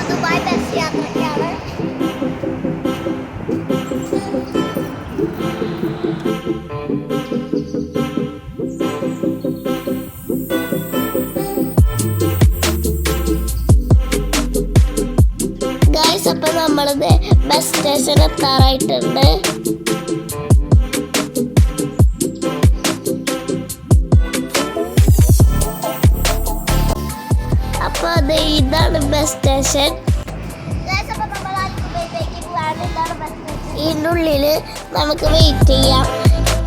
Dubai bus യാത്രയ്ക്കാണ്. Guys, അപ്പൊ നമ്മളിത് bus station എത്താറായിട്ടുണ്ട്. അപ്പൊ അത് ഇതാണ് ബസ് സ്റ്റേഷൻ. ഇതിൻ്റെ ഉള്ളില് നമുക്ക് വെയിറ്റ് ചെയ്യാം.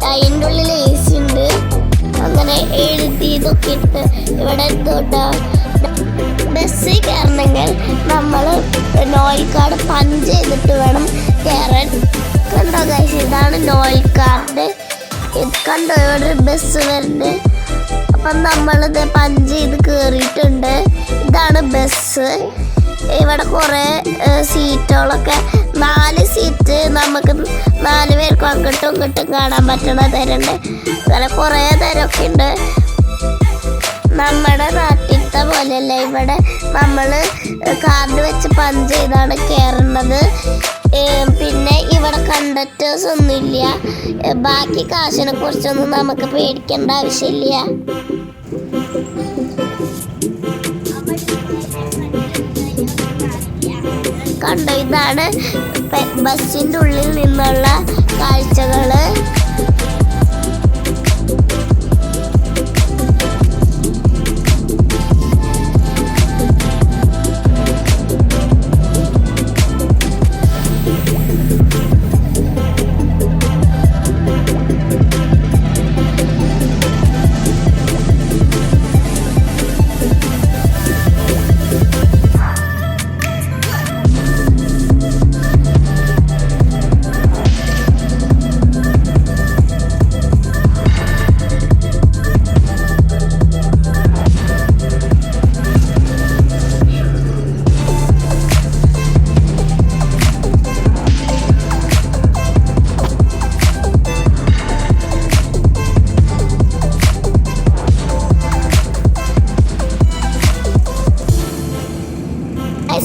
അതിൻ്റെ ഉള്ളിൽ AC ഉണ്ട്. അങ്ങനെ എഴുതി ഇതൊക്കെ ഇട്ട് ഇവിടെ എന്തോട്ടാ ബസ്സിൽ കയറണമെങ്കിൽ നമ്മൾ നോയൽ കാർഡ് പഞ്ച് ചെയ്തിട്ട് വേണം കയറാൻ. കണ്ടോ ഗൈസ്, ഇതാണ് നോയൽ കാർഡ്. ഇത് കണ്ടോ, ഇവിടെ ബസ് വരുന്നത്. അപ്പം നമ്മളിത് പഞ്ച് ചെയ്ത് കയറിയിട്ടുണ്ട്. ഇതാണ് ബസ്. ഇവിടെ കുറേ സീറ്റുകളൊക്കെ 4 സീറ്റ് നമുക്ക് 4 പേർക്കും അങ്ങോട്ടും ഇങ്ങോട്ടും കാണാൻ പറ്റണ തരുന്നുണ്ട്. അങ്ങനെ കുറേ തരമൊക്കെ ഉണ്ട്. നമ്മുടെ നാട്ടിലത്തെ പോലെയല്ല, ഇവിടെ നമ്മൾ കാർഡ് വെച്ച് പഞ്ച് ചെയ്താണ് കയറുന്നത്. പിന്നെ ഇവിടെ കണ്ടക്ടേഴ്സ് ഒന്നുമില്ല. ബാക്കി കാശിനെ കുറിച്ചൊന്നും നമുക്ക് പേടിക്കേണ്ട ആവശ്യമില്ല. കണ്ടോ, ഇതാണ് ബസ്സിൻ്റെ ഉള്ളിൽ നിന്നുള്ള കാഴ്ചകൾ.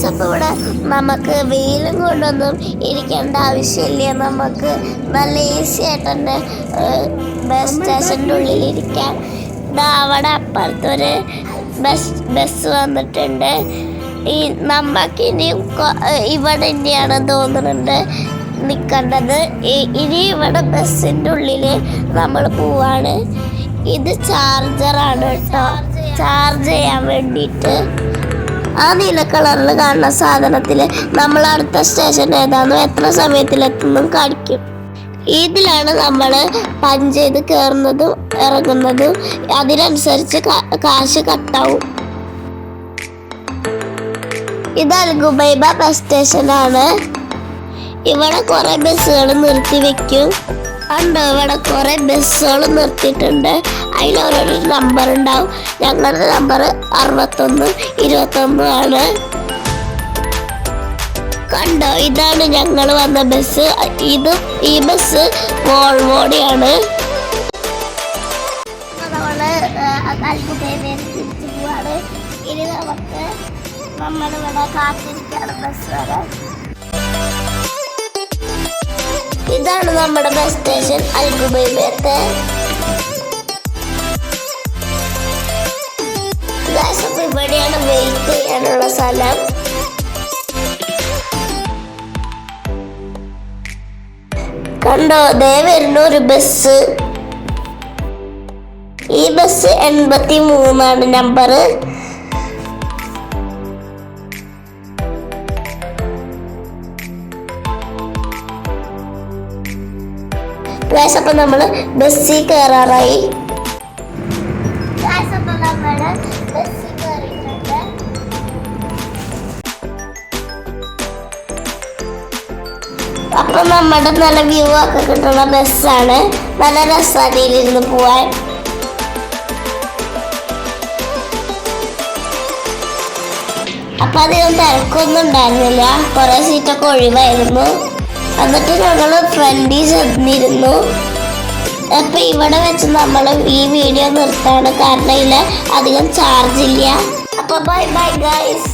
അപ്പോൾ ഇവിടെ നമുക്ക് വെയിലും കൊണ്ടൊന്നും ഇരിക്കേണ്ട ആവശ്യമില്ല. നമുക്ക് നല്ല ഈസി ആയിട്ട് തന്നെ ബസ് സ്റ്റേഷൻ്റെ ഉള്ളിലിരിക്കാം. അവിടെ അപ്പുറത്തൊരു ബസ് വന്നിട്ടുണ്ട്. നമുക്കിനി ഇവിടെ തന്നെയാണ് തോന്നുന്നുണ്ട് നിൽക്കേണ്ടത്. ഇനി ഇവിടെ ബസ്സിൻ്റെ ഉള്ളിൽ നമ്മൾ പോവാണ്. ഇത് ചാർജറാണ് കേട്ടോ, ചാർജ് ചെയ്യാൻ വേണ്ടിയിട്ട്. ആ നീല കളറിൽ കാണുന്ന സാധനത്തിൽ നമ്മൾ അടുത്ത സ്റ്റേഷൻ ഏതാണെന്നും എത്ര സമയത്തിലെത്തുന്നതും കാണിക്കും. ഇതിലാണ് നമ്മൾ പഞ്ച് ചെയ്ത് കയറുന്നതും ഇറങ്ങുന്നതും. അതിനനുസരിച്ച് കാശ് കട്ടാവും. ഇത് അൽഗുബൈബ ബസ് സ്റ്റേഷനാണ്. ഇവിടെ കുറേ ബസ്സുകൾ നിർത്തി വെക്കും. കണ്ടോ, ഇവിടെ കുറേ ബസ്സുകൾ നിർത്തിയിട്ടുണ്ട്. അതിലോരോ നമ്പർ ഉണ്ടാവും. ഞങ്ങളുടെ നമ്പർ 61 21 ആണ്. കണ്ടോ, ഇതാണ് ഞങ്ങൾ വന്ന ബസ്. ഈ ബസ് വോൾവോടെയാണ്. നമ്മള് തിരിച്ചു പോവാണ്. ഇനി നമുക്ക് നമ്മളിവിടെ കാത്തിരിക്കാണ് ബസ് വരാൻ. ഇതാണ് നമ്മുടെ ബസ് സ്റ്റേഷൻ അൽഗുബൈബത്തെ. ഇവിടെയാണ് വെയിറ്റ് ചെയ്യാനുള്ള സ്ഥലം. കണ്ടോ, ദേ വരുന്ന ഒരു ബസ്. ഈ ബസ് 83 നമ്പർ. അപ്പൊ നമ്മള് ബസ്സിൽ കയറാറായി. അപ്പൊ നമ്മുടെ നല്ല വ്യൂ ഒക്കെ കിട്ടുന്ന ബസ്സാണ്. നല്ല രസമായിട്ടിരുന്ന് പോവാൻ. അപ്പൊ അധികം തിരക്കൊന്നും ഉണ്ടായിരുന്നില്ല. കുറെ സീറ്റൊക്കെ ഒഴിവായിരുന്നു. എന്നിട്ട് ഞങ്ങൾ ഫ്രണ്ടിൽ ചെന്നിരുന്നു. അപ്പൊ ഇവിടെ വെച്ച് നമ്മൾ ഈ വീഡിയോ നിർത്താണ്. കാരണം ഇതിൽ അധികം ചാർജ് ഇല്ല. അപ്പോൾ ബൈ ബൈ ഗൈസ്.